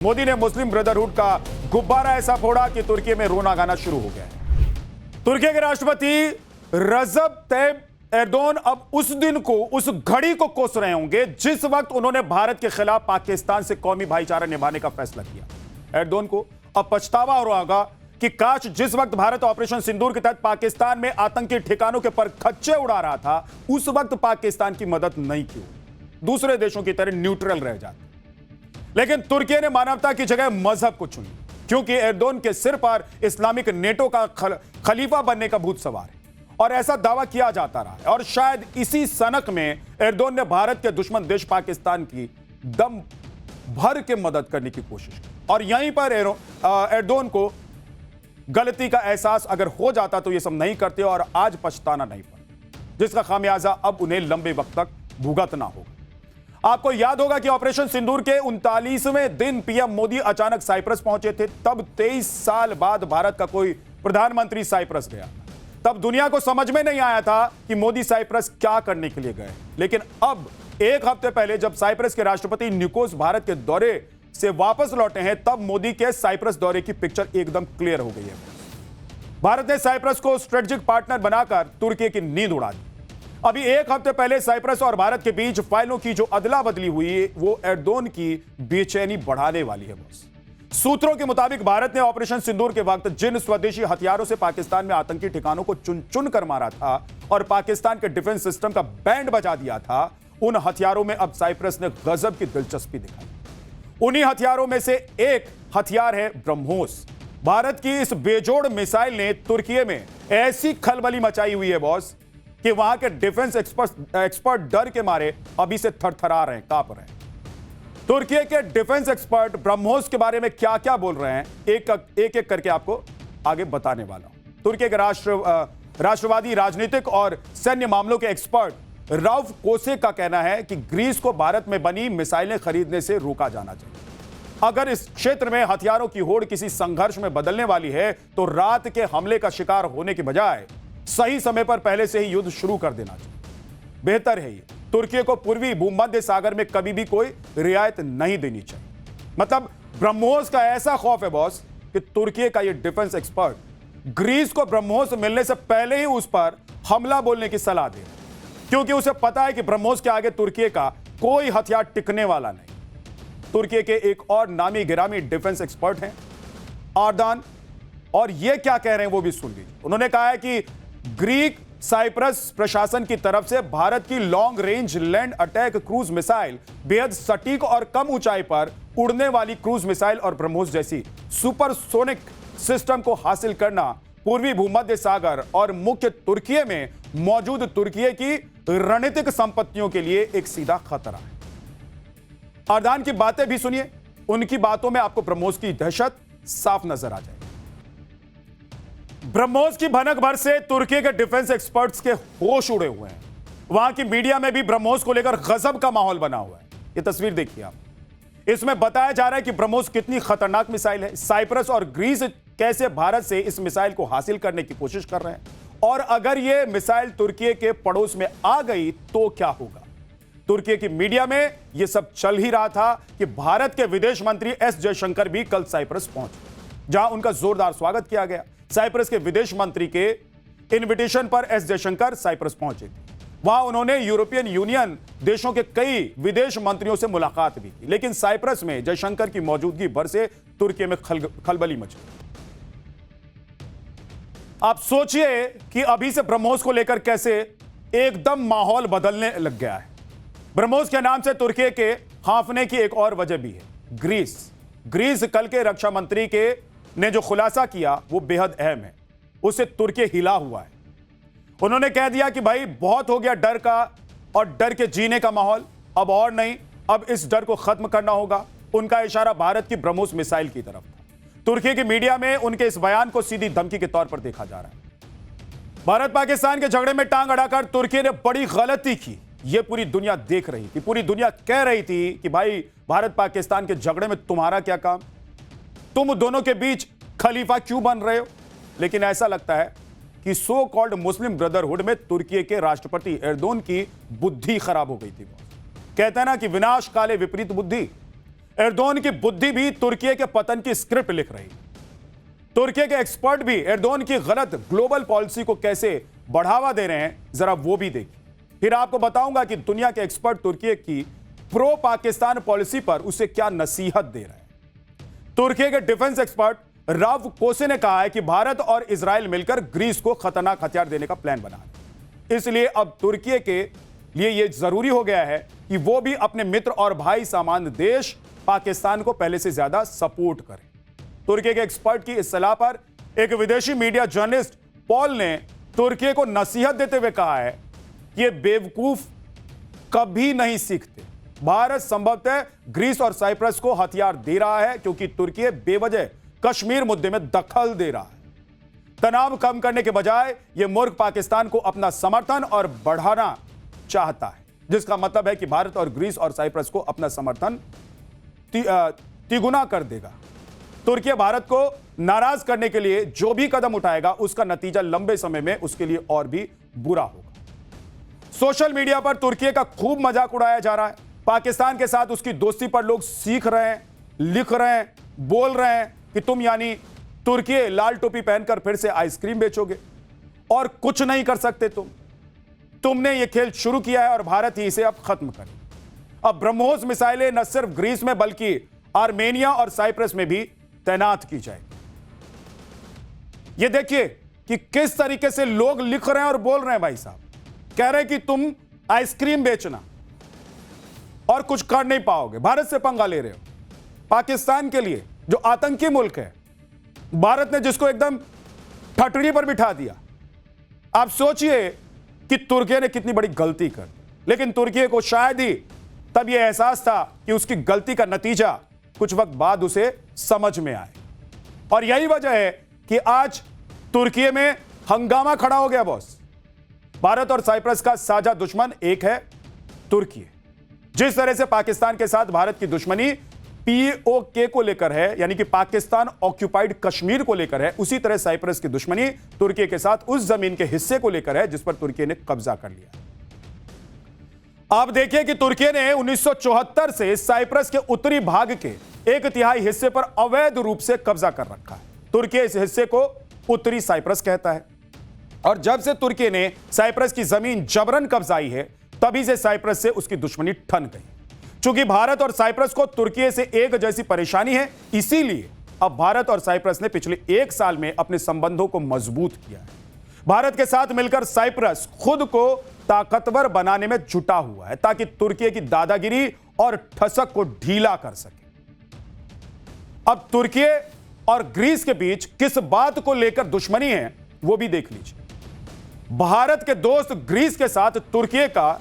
मोदी ने मुस्लिम ब्रदरहुड का गुब्बारा ऐसा फोड़ा कि तुर्की में रोना गाना शुरू हो गया है। तुर्की के राष्ट्रपति रजब तैयब एर्दोगन अब उस दिन को, उस घड़ी को कोस रहे होंगे जिस वक्त उन्होंने भारत के खिलाफ पाकिस्तान से कौमी भाईचारा निभाने का फैसला किया। एर्दोगन को अब पछतावा हो रहा होगा कि काश जिस वक्त भारत ऑपरेशन सिंदूर के तहत पाकिस्तान में आतंकी ठिकानों के पर खच्चे उड़ा रहा था, उस वक्त पाकिस्तान की मदद नहीं की, दूसरे देशों की तरह न्यूट्रल रह जाते। लेकिन तुर्की ने मानवता की जगह मजहब को चुनी, क्योंकि एर्दोगन के सिर पर इस्लामिक नेटो का खलीफा बनने का भूत सवार है और ऐसा दावा किया जाता रहा है। और शायद इसी सनक में एर्दोगन ने भारत के दुश्मन देश पाकिस्तान की दम भर के मदद करने की कोशिश की और यहीं पर एर्दोगन को गलती का एहसास अगर हो जाता तो ये सब नहीं करते और आज पछताना नहीं पड़ता, जिसका खामियाजा अब उन्हें लंबे वक्त तक भुगतना होगा। आपको याद होगा कि ऑपरेशन सिंदूर के 39वें दिन पीएम मोदी अचानक साइप्रस पहुंचे थे। तब 23 साल बाद भारत का कोई प्रधानमंत्री साइप्रस गया। तब दुनिया को समझ में नहीं आया था कि मोदी साइप्रस क्या करने के लिए गए। लेकिन अब एक हफ्ते पहले जब साइप्रस के राष्ट्रपति निकोस भारत के दौरे से वापस लौटे हैं, तब मोदी के साइप्रस दौरे की पिक्चर एकदम क्लियर हो गई है। भारत ने साइप्रस को स्ट्रेटेजिक पार्टनर बनाकर तुर्की की नींद उड़ा दी। अभी एक हफ्ते पहले साइप्रस और भारत के बीच फाइलों की जो अदला बदली हुई, वो एर्दोगन की बेचैनी बढ़ाने वाली है। बस सूत्रों के मुताबिक भारत ने ऑपरेशन सिंदूर के वक्त जिन स्वदेशी हथियारों से पाकिस्तान में आतंकी ठिकानों को चुन चुन कर मारा था और पाकिस्तान के डिफेंस सिस्टम का बैंड बजा दिया था, उन हथियारों में अब साइप्रस ने गजब की दिलचस्पी दिखाई। उन्हीं हथियारों में से एक हथियार है ब्रह्मोस। भारत की इस बेजोड़ मिसाइल ने तुर्की में ऐसी खलबली मचाई हुई है बॉस कि वहां के डिफेंस एक्सपर्ट डर के मारे अभी से थरथरा रहे हैं, कांप रहे हैं। तुर्की के डिफेंस एक्सपर्ट ब्रह्मोस के बारे में क्या क्या बोल रहे हैं, एक करके आपको आगे बताने वाला हूं। तुर्की के राष्ट्रवादी राजनीतिक और सैन्य मामलों के एक्सपर्ट राउफ कोसे का कहना है कि ग्रीस को भारत में बनी मिसाइलें खरीदने से रोका जाना चाहिए। अगर इस क्षेत्र में हथियारों की होड़ किसी संघर्ष में बदलने वाली है तो रात के हमले का शिकार होने की बजाय सही समय पर पहले से ही युद्ध शुरू कर देना चाहिए। बेहतर है ये। तुर्की को पूर्वी भूमध्य सागर में कभी भी कोई रियायत नहीं देनी चाहिए। मतलब ब्रह्मोस का ऐसा खौफ है बॉस कि तुर्की का ये डिफेंस एक्सपर्ट ग्रीस को ब्रह्मोस मिलने से पहले ही उस पर हमला बोलने की सलाह दे, क्योंकि उसे पता है कि ब्रह्मोस के आगे तुर्की का कोई हथियार टिकने वाला नहीं। तुर्की के एक और नामी गिरामी डिफेंस एक्सपर्ट हैं आर्दान, और ये क्या कह रहे हैं वो भी सुन लीजिए। उन्होंने कहा है कि ग्रीक साइप्रस प्रशासन की तरफ से भारत की long range land attack cruise missile, बेहद सटीक और कम ऊंचाई पर उड़ने वाली क्रूज मिसाइल और ब्रह्मोस जैसी सुपरसोनिक सिस्टम को हासिल करना पूर्वी भूमध्य सागर और मुख्य तुर्की में मौजूद तुर्की की रणनीतिक संपत्तियों के लिए एक सीधा खतरा है। अर्दान की बातें भी सुनिए, उनकी बातों में आपको ब्रह्मोस की दहशत साफ नजर आ जाएगी। ब्रह्मोस की भनक भर से तुर्की के डिफेंस एक्सपर्ट्स के होश उड़े हुए हैं। वहां की मीडिया में भी ब्रह्मोस को लेकर गजब का माहौल बना हुआ है। यह तस्वीर देखिए आप। इसमें बताया जा रहा है कि ब्रह्मोस कितनी खतरनाक मिसाइल है, साइप्रस और ग्रीस कैसे भारत से इस मिसाइल को हासिल करने की कोशिश कर रहे हैं, और अगर यह मिसाइल तुर्की के पड़ोस में आ गई तो क्या होगा। तुर्की की मीडिया में यह सब चल ही रहा था कि भारत के विदेश मंत्री एस जयशंकर भी कल साइप्रस पहुंचे, जहां उनका जोरदार स्वागत किया गया। साइप्रस के विदेश मंत्री के इनविटेशन पर एस जयशंकर साइप्रस पहुंचे थे। वहां उन्होंने यूरोपियन यूनियन देशों के कई विदेश मंत्रियों से मुलाकात भी की, लेकिन साइप्रस में जयशंकर की मौजूदगी भर से तुर्की में खलबली मची। आप सोचिए कि अभी से ब्रह्मोस को लेकर कैसे एकदम माहौल बदलने लग गया है। ब्रह्मोस के नाम से तुर्की के हांफने की एक और वजह भी है, ग्रीस कल के रक्षा मंत्री ने जो खुलासा किया वो बेहद अहम है। उसे तुर्की हिला हुआ है। उन्होंने कह दिया कि भाई बहुत हो गया डर का और डर के जीने का माहौल, अब और नहीं, अब इस डर को खत्म करना होगा। उनका इशारा भारत की ब्रह्मोस मिसाइल की तरफ था। तुर्की की मीडिया में उनके इस बयान को सीधी धमकी के तौर पर देखा जा रहा है। भारत पाकिस्तान के झगड़े में टांग अड़ाकर तुर्की ने बड़ी गलती की, यह पूरी दुनिया देख रही थी। पूरी दुनिया कह रही थी कि भाई भारत पाकिस्तान के झगड़े में तुम्हारा क्या काम, तुम दोनों के बीच खलीफा क्यों बन रहे हो। लेकिन ऐसा लगता है कि सो कॉल्ड मुस्लिम ब्रदरहुड में तुर्की के राष्ट्रपति एर्दोगन की बुद्धि खराब हो गई थी। कहते हैं ना कि विनाश काले विपरीत बुद्धि। एर्दोगन की बुद्धि भी तुर्की के पतन की स्क्रिप्ट लिख रही है। तुर्की के एक्सपर्ट भी एर्दोगन की गलत ग्लोबल पॉलिसी को कैसे बढ़ावा दे रहे हैं, जरा वो भी देखिए। फिर आपको बताऊंगा कि दुनिया के एक्सपर्ट तुर्की की प्रो पाकिस्तान पॉलिसी पर उसे क्या नसीहत दे रहे हैं। तुर्की के डिफेंस एक्सपर्ट राव कोसे ने कहा है कि भारत और इजराइल मिलकर ग्रीस को खतरनाक हथियार देने का प्लान बना है। इसलिए अब तुर्की के लिए यह जरूरी हो गया है कि वो भी अपने मित्र और भाई सामान्य देश पाकिस्तान को पहले से ज्यादा सपोर्ट करें। तुर्की के एक्सपर्ट की इस सलाह पर एक विदेशी मीडिया जर्नलिस्ट पॉल ने तुर्की को नसीहत देते हुए कहा है कि ये बेवकूफ कभी नहीं सीखते। भारत संभवतः ग्रीस और साइप्रस को हथियार दे रहा है क्योंकि तुर्की बेवजह कश्मीर मुद्दे में दखल दे रहा है। तनाव कम करने के बजाय यह मुल्क पाकिस्तान को अपना समर्थन और बढ़ाना चाहता है, जिसका मतलब है कि भारत और ग्रीस और साइप्रस को अपना समर्थन तिगुना कर देगा। तुर्की भारत को नाराज करने के लिए जो भी कदम उठाएगा उसका नतीजा लंबे समय में उसके लिए और भी बुरा होगा। सोशल मीडिया पर तुर्की का खूब मजाक उड़ाया जा रहा है। पाकिस्तान के साथ उसकी दोस्ती पर लोग सीख रहे हैं, लिख रहे हैं, बोल रहे हैं कि तुम यानी तुर्की लाल टोपी पहनकर फिर से आइसक्रीम बेचोगे और कुछ नहीं कर सकते तुमने यह खेल शुरू किया है और भारत ही इसे अब खत्म करे। अब ब्रह्मोस मिसाइलें न सिर्फ ग्रीस में बल्कि आर्मेनिया और साइप्रस में भी तैनात की जाएगी। यह देखिए कि किस तरीके से लोग लिख रहे हैं और बोल रहे हैं। भाई साहब कह रहे हैं कि तुम आइसक्रीम बेचना और कुछ कर नहीं पाओगे, भारत से पंगा ले रहे हो। पाकिस्तान के लिए जो आतंकी मुल्क है, भारत ने जिसको एकदम ठटरी पर बिठा दिया, आप सोचिए कि तुर्की ने कितनी बड़ी गलती कर। लेकिन तुर्की को शायद ही तब यह एहसास था कि उसकी गलती का नतीजा कुछ वक्त बाद उसे समझ में आए। और यही वजह है कि आज तुर्की में हंगामा खड़ा हो गया। बॉस, भारत और साइप्रस का साझा दुश्मन एक है, तुर्की। जिस तरह से पाकिस्तान के साथ भारत की दुश्मनी पीओके को लेकर है, यानी कि पाकिस्तान ऑक्यूपाइड कश्मीर को लेकर है, उसी तरह साइप्रस की दुश्मनी तुर्की के साथ उस जमीन के हिस्से को लेकर है जिस पर तुर्की ने कब्जा कर लिया। आप देखिए कि तुर्की ने 1974 से साइप्रस के उत्तरी भाग के 1/3 हिस्से पर अवैध रूप से कब्जा कर रखा है। तुर्की इस हिस्से को उत्तरी साइप्रस कहता है और जब से तुर्की ने साइप्रस की जमीन जबरन कब्जाई है तभी से साइप्रस से उसकी दुश्मनी ठन गई। चूंकि भारत और साइप्रस को तुर्की से एक जैसी परेशानी है, इसीलिए अब भारत और साइप्रस ने पिछले 1 साल में अपने संबंधों को मजबूत किया है। भारत के साथ मिलकर साइप्रस खुद को ताकतवर बनाने में जुटा हुआ है ताकि तुर्की की दादागिरी और ठसक को ढीला कर सके। अब तुर्की और ग्रीस के बीच किस बात को लेकर दुश्मनी है वो भी देख लीजिए। भारत के दोस्त ग्रीस के साथ तुर्की का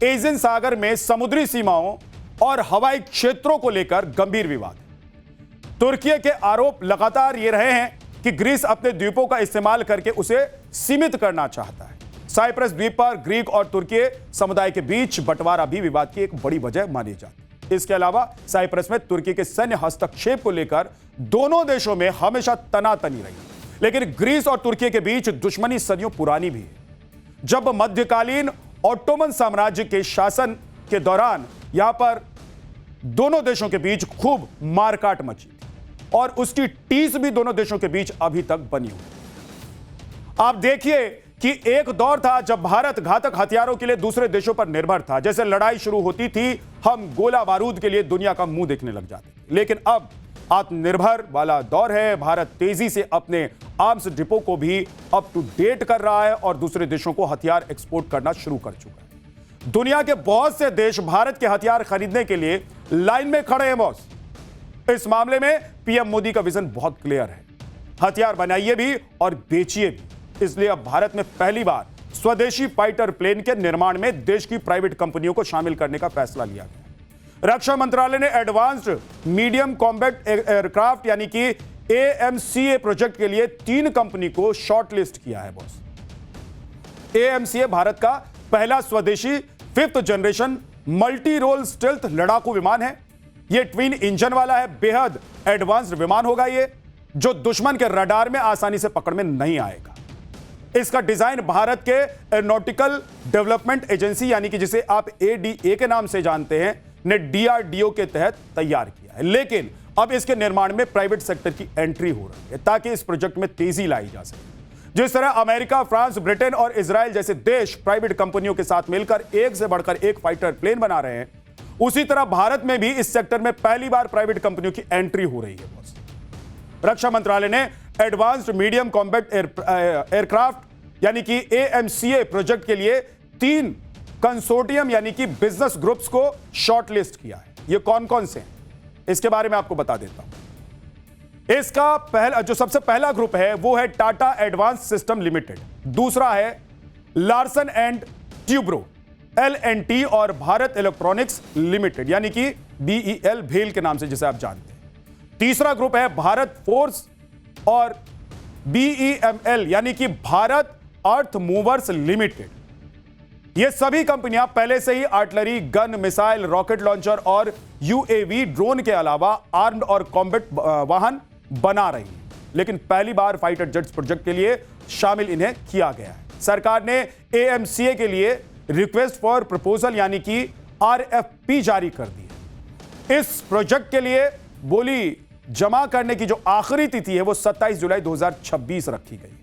एजियन सागर में समुद्री सीमाओं और हवाई क्षेत्रों को लेकर गंभीर विवाद है। तुर्की के आरोप लगातार ये रहे हैं कि ग्रीस अपने द्वीपों का इस्तेमाल करके उसे सीमित करना चाहता है। साइप्रस द्वीप पर ग्रीक और तुर्की समुदाय के बीच बंटवारा भी विवाद की एक बड़ी वजह मानी जाती है। इसके अलावा साइप्रस में तुर्की के सैन्य हस्तक्षेप को लेकर दोनों देशों में हमेशा तनातनी रही। लेकिन ग्रीस और तुर्की के बीच दुश्मनी सदियों पुरानी भी है। जब मध्यकालीन ऑटोमन साम्राज्य के शासन के दौरान यहां पर दोनों देशों के बीच खूब मारकाट मची थी और उसकी टीस भी दोनों देशों के बीच अभी तक बनी हुई। आप देखिए कि एक दौर था जब भारत घातक हथियारों के लिए दूसरे देशों पर निर्भर था। जैसे लड़ाई शुरू होती थी हम गोला बारूद के लिए दुनिया का मुंह देखने लग जाते थे। लेकिन अब आत्मनिर्भर वाला दौर है। भारत तेजी से अपने आर्म्स डिपो को भी अप टू डेट कर रहा है और दूसरे देशों को हथियार एक्सपोर्ट करना शुरू कर चुका है। दुनिया के बहुत से देश भारत के हथियार खरीदने के लिए लाइन में खड़े हैं। बॉस, इस मामले में पीएम मोदी का विजन बहुत क्लियर है। हथियार बनाइए भी और बेचिए भी। इसलिए अब भारत में पहली बार स्वदेशी फाइटर प्लेन के निर्माण में देश की प्राइवेट कंपनियों को शामिल करने का फैसला लिया गया। रक्षा मंत्रालय ने एडवांस्ड मीडियम कॉम्बैट एयरक्राफ्ट यानी कि AMCA प्रोजेक्ट के लिए 3 कंपनी को शॉर्टलिस्ट किया है। बॉस, AMCA भारत का पहला स्वदेशी 5th generation multi role stealth लड़ाकू विमान है। यह ट्विन इंजन वाला है, बेहद एडवांस्ड विमान होगा ये, जो दुश्मन के रडार में आसानी से पकड़ में नहीं आएगा। इसका डिजाइन भारत के एरोनॉटिकल डेवलपमेंट एजेंसी यानी कि जिसे आप ADA के नाम से जानते हैं, ने डीआरडीओ के तहत तैयार किया है, लेकिन अब इसके निर्माण में प्राइवेट सेक्टर की एंट्री हो रही है ताकि इस प्रोजेक्ट में तेजी लाई जा सके। जिस तरह अमेरिका, फ्रांस, ब्रिटेन और इजराइल जैसे देश प्राइवेट कंपनियों के साथ मिलकर एक से बढ़कर एक फाइटर प्लेन बना रहे हैं, उसी तरह भारत में भी इस सेक्टर में पहली बार प्राइवेट कंपनियों की एंट्री हो रही है। रक्षा मंत्रालय ने एडवांस्ड मीडियम कॉम्बैट एयरक्राफ्ट यानी कि AMCA प्रोजेक्ट के लिए 3 कंसोर्टियम यानी कि बिजनेस ग्रुप्स को शॉर्टलिस्ट किया है। ये कौन कौन से हैं, इसके बारे में आपको बता देता हूं। इसका जो सबसे पहला ग्रुप है वो है टाटा एडवांस सिस्टम लिमिटेड, दूसरा है लार्सन एंड ट्यूब्रो LNT और भारत इलेक्ट्रॉनिक्स लिमिटेड यानी कि BEL, भेल के नाम से जिसे आप जानते हैं। तीसरा ग्रुप है भारत फोर्स और BEML यानी कि भारत अर्थ मूवर्स लिमिटेड। ये सभी कंपनियां पहले से ही artillery, gun, missile, rocket launcher और UAV ड्रोन के अलावा आर्म्ड और कॉम्बैट वाहन बना रही हैं, लेकिन पहली बार फाइटर जेट्स प्रोजेक्ट के लिए शामिल इन्हें किया गया है। सरकार ने AMCA के लिए रिक्वेस्ट फॉर प्रपोजल यानी कि RFP जारी कर दी है। इस प्रोजेक्ट के लिए बोली जमा करने की जो आखिरी तिथि है वो 27 जुलाई 2026 रखी गई।